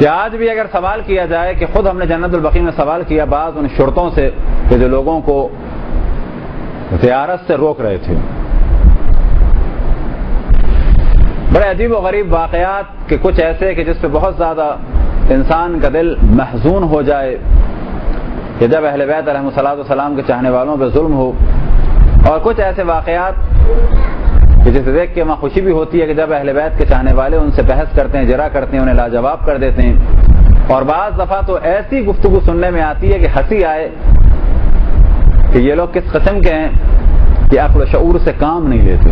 کہ آج بھی اگر سوال کیا جائے کہ خود ہم نے جنت البقیع میں سوال کیا بعض ان شرطوں سے کہ جو لوگوں کو زیارت سے روک رہے تھے، بڑے عجیب و غریب واقعات کہ کچھ ایسے کہ جس پہ بہت زیادہ انسان کا دل محزون ہو جائے کہ جب اہل بیت علیہ الصلوۃ والسلام کے چاہنے والوں پہ ظلم ہو، اور کچھ ایسے واقعات کہ جسے دیکھ کے وہاں خوشی بھی ہوتی ہے کہ جب اہل بیت کے چاہنے والے ان سے بحث کرتے ہیں، جرا کرتے ہیں، انہیں لاجواب کر دیتے ہیں، اور بعض دفعہ تو ایسی گفتگو سننے میں آتی ہے کہ ہنسی آئے کہ یہ لوگ کس قسم کے ہیں کہ عقل و شعور سے کام نہیں لیتے۔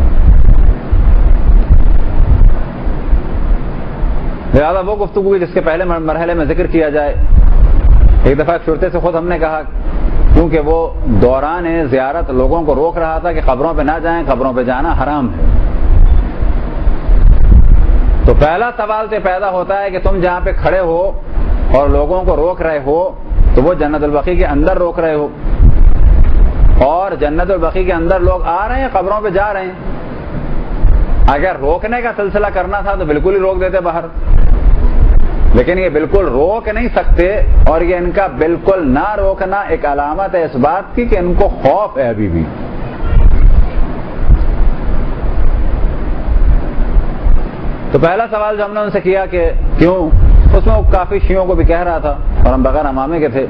لہٰذا وہ گفتگو جس کے پہلے مرحلے میں ذکر کیا جائے، ایک دفعہ ایک شرطے سے خود ہم نے کہا، کیونکہ وہ دوران زیارت لوگوں کو روک رہا تھا کہ قبروں پہ نہ جائیں، قبروں پہ جانا حرام ہے، تو پہلا سوال تو پیدا ہوتا ہے کہ تم جہاں پہ کھڑے ہو اور لوگوں کو روک رہے ہو تو وہ جنت البقیع کے اندر روک رہے ہو، اور جنت البقیع کے اندر لوگ آ رہے ہیں، قبروں پہ جا رہے ہیں۔ اگر روکنے کا سلسلہ کرنا تھا تو بالکل ہی روک دیتے باہر، لیکن یہ بالکل روک نہیں سکتے، اور یہ ان کا بالکل نہ روکنا ایک علامت ہے اس بات کی کہ ان کو خوف ہے ابھی بھی۔ تو پہلا سوال جو ہم نے ان سے کیا کہ کیوں، اس میں وہ کافی شیعوں کو بھی کہہ رہا تھا اور ہم بغیر امامے کے تھے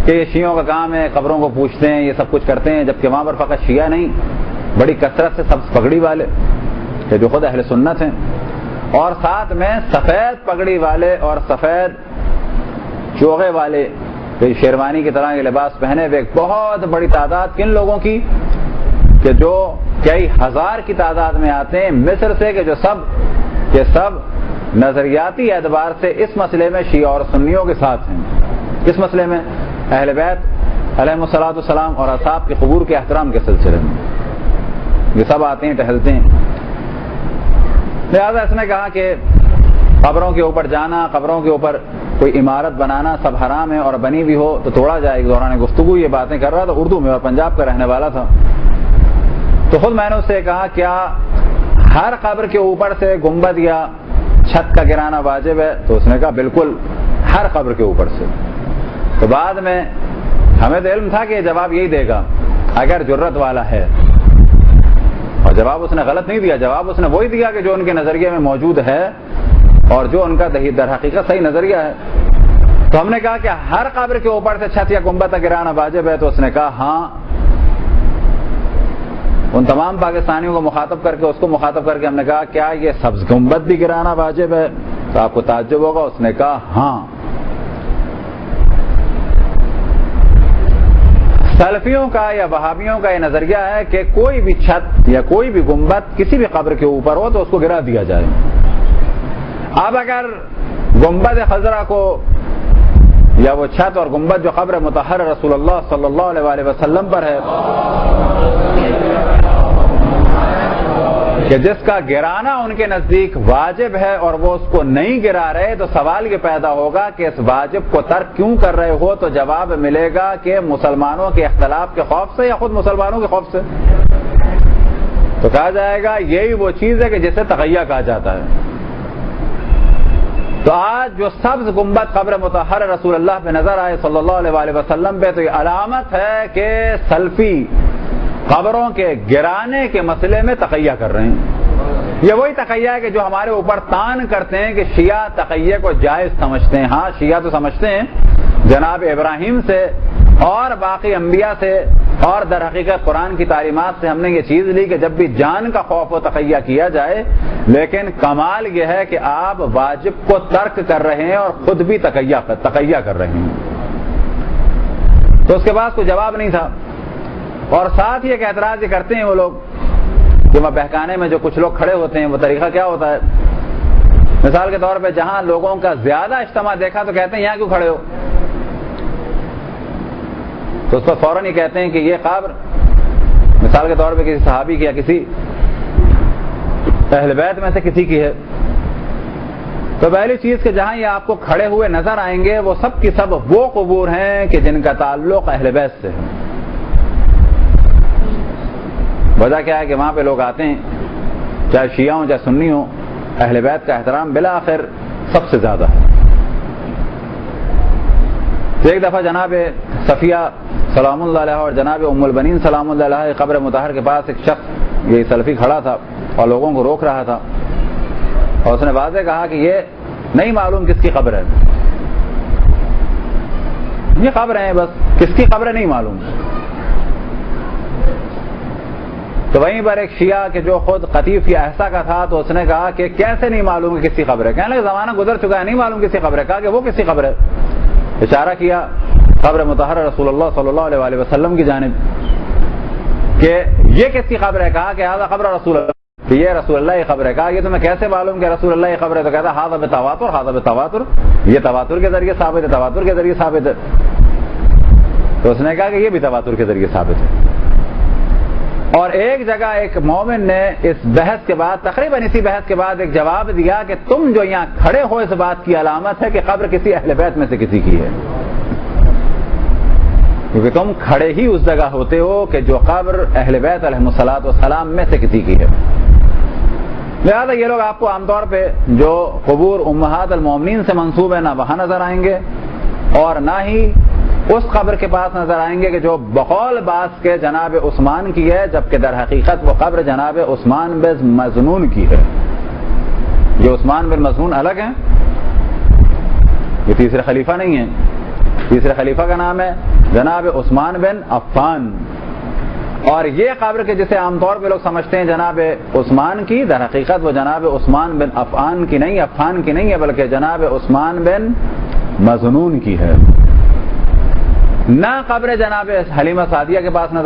کہ یہ شیعوں کا کام ہے، قبروں کو پوچھتے ہیں، یہ سب کچھ کرتے ہیں، جبکہ وہاں پر فقط شیعہ نہیں، بڑی کثرت سے سبز پگڑی والے کہ جو خود اہل سنت ہیں، اور ساتھ میں سفید پگڑی والے اور سفید چوغے والے شیروانی کی طرح کے لباس پہنے ہوئے ایک بہت بڑی تعداد کن لوگوں کی کہ جو کئی ہزار کی تعداد میں آتے ہیں مصر سے، کہ جو سب نظریاتی اعتبار سے اس مسئلے میں شیعہ اور سنیوں کے ساتھ ہیں۔ کس مسئلے میں؟ اہل بیت علیہ الصلوۃ والسلام اور اصحاب کے قبور کے احترام کے سلسلے میں یہ سب آتے ہیں، ٹہلتے ہیں۔ لہٰذا اس نے کہا کہ قبروں کے اوپر جانا، قبروں کے اوپر کوئی عمارت بنانا سب حرام ہے، اور بنی بھی ہو تو توڑا جائے گا۔ دوران گفتگو یہ باتیں کر رہا تھا اردو میں، اور پنجاب کا رہنے والا تھا۔ تو خود میں نے اس سے کہا کیا ہر قبر کے اوپر سے گنبد یا چھت کا گرانا واجب ہے؟ تو اس نے کہا بالکل ہر قبر کے اوپر سے۔ تو بعد میں ہمیں تو علم تھا کہ یہ جواب یہی دے گا اگر جرت والا ہے، اور جواب اس نے غلط نہیں دیا، جواب اس نے وہی دیا کہ جو ان کے نظریے میں موجود ہے اور جو ان کا در حقیقت صحیح نظریہ ہے۔ تو ہم نے کہا کہ ہر قبر کے اوپر سے چھت یا گنبد کا گرانا واجب ہے؟ تو اس نے کہا ہاں۔ ان تمام پاکستانیوں کو مخاطب کر کے، اس کو مخاطب کر کے ہم نے کہا کیا یہ سبز گنبد بھی گرانا واجب ہے؟ تو آپ کو تعجب ہوگا، اس نے کہا ہاں۔ سلفیوں کا یا وہابیوں کا یہ نظریہ ہے کہ کوئی بھی چھت یا کوئی بھی گنبد کسی بھی قبر کے اوپر ہو تو اس کو گرا دیا جائے۔ اب اگر گنبد خضرا کو یا وہ چھت اور گنبد جو قبر مطہر رسول اللہ صلی اللہ علیہ وآلہ وسلم پر ہے کہ جس کا گرانا ان کے نزدیک واجب ہے اور وہ اس کو نہیں گرا رہے، تو سوال یہ پیدا ہوگا کہ اس واجب کو ترک کیوں کر رہے ہو؟ تو جواب ملے گا کہ مسلمانوں کے اختلاف کے خوف سے یا خود مسلمانوں کے خوف سے۔ تو کہا جائے گا یہی وہ چیز ہے کہ جسے تقیہ کہا جاتا ہے۔ تو آج جو سبز گنبد قبر مطہر رسول اللہ پہ نظر آئے صلی اللہ علیہ وآلہ وسلم پہ، تو یہ علامت ہے کہ سلفی قبروں کے گرانے کے مسئلے میں تقیہ کر رہے ہیں۔ یہ وہی تقیہ ہے کہ جو ہمارے اوپر تان کرتے ہیں کہ شیعہ تقیہ کو جائز سمجھتے ہیں۔ ہاں شیعہ تو سمجھتے ہیں، جناب ابراہیم سے اور باقی انبیاء سے اور در حقیقت قرآن کی تعلیمات سے ہم نے یہ چیز لی کہ جب بھی جان کا خوف و تقیہ کیا جائے، لیکن کمال یہ ہے کہ آپ واجب کو ترک کر رہے ہیں اور خود بھی تقیہ کر رہے ہیں۔ تو اس کے بعد کوئی جواب نہیں تھا، اور ساتھ ہی ایک اعتراض یہ کرتے ہیں وہ لوگ کہ وہاں بہکانے میں جو کچھ لوگ کھڑے ہوتے ہیں وہ طریقہ کیا ہوتا ہے؟ مثال کے طور پہ جہاں لوگوں کا زیادہ اجتماع دیکھا تو کہتے ہیں یہاں کیوں کھڑے ہو؟ تو اس پر فوراً یہ کہتے ہیں کہ یہ قبر مثال کے طور پہ کسی صحابی کی یا کسی اہل بیت میں سے کسی کی ہے، تو پہلی چیز کہ جہاں یہ آپ کو کھڑے ہوئے نظر آئیں گے وہ سب کی سب وہ قبور ہیں کہ جن کا تعلق اہل بیت سے ہے۔ وجہ کیا ہے کہ وہاں پہ لوگ آتے ہیں، چاہے شیعہ ہوں چاہے سنی ہوں، اہل بیت کا احترام بالآخر سب سے زیادہ ہے۔ ایک دفعہ جناب صفیہ سلام اللہ علیہ اور جناب ام البنین سلام اللہ علیہ قبر مطہر کے پاس ایک شخص یہ سلفی کھڑا تھا اور لوگوں کو روک رہا تھا، اور اس نے واضح کہا کہ یہ نہیں معلوم کس کی قبر ہے، یہ قبر ہے بس، کس کی قبر ہے نہیں معلوم۔ تو وہیں پر ایک شیعہ کہ جو خود قطیف یا احسا کا تھا، تو اس نے کہا کہ کیسے نہیں معلوم کہ کس کی قبر ہے؟ کہنے لگے زمانہ گزر چکا ہے، نہیں معلوم کس کی قبر ہے۔ کہا کہ وہ کس کی قبر ہے؟ اشارہ کیا قبر مطہر رسول اللہ صلی اللہ علیہ وآلہ وسلم کی جانب کہ یہ کس کی قبر ہے؟ کہا کہ ہذا قبر رسول اللہ، کہ یہ رسول اللہ کی قبر ہے۔ کہا یہ تمہیں کیسے معلوم کہ رسول اللہ کی قبر ہے؟ تو کہتا ہذا بتواتر، ہذا بتواتر، یہ تواتر کے ذریعے ثابت ہے، تواتر کے ذریعے ثابت ہے۔ تو اس نے کہا کہ یہ بھی تواتر کے ذریعے ثابت ہے۔ اور ایک جگہ ایک مومن نے اس بحث کے بعد، تقریباً اسی بحث کے بعد، ایک جواب دیا کہ تم جو یہاں کھڑے ہو اس بات کی علامت ہے کہ قبر کسی اہل بیت میں سے کسی کی ہے، کیونکہ تم کھڑے ہی اس جگہ ہوتے ہو کہ جو قبر اہل بیت علیہم الصلوۃ والسلام میں سے کسی کی ہے۔ لہذا یہ لوگ آپ کو عام طور پہ جو قبور امہات المومنین سے منسوب ہے نہ وہاں نظر آئیں گے، اور نہ ہی اس قبر کے پاس نظر آئیں گے کہ جو بقول بعض کے جناب عثمان کی ہے، جبکہ در حقیقت وہ قبر جناب عثمان بن مظنون کی ہے۔ یہ عثمان بن مظنون الگ ہیں، یہ تیسرے خلیفہ نہیں ہیں۔ تیسرے خلیفہ کا نام ہے جناب عثمان بن عفان، اور یہ قبر کے جسے عام طور پہ لوگ سمجھتے ہیں جناب عثمان کی، در حقیقت وہ جناب عثمان بن عفان کی نہیں، عفان کی نہیں ہے، بلکہ جناب عثمان بن مظنون کی ہے۔ نہ قبر جناب حلیمہ سعدیہ کے پاس نظر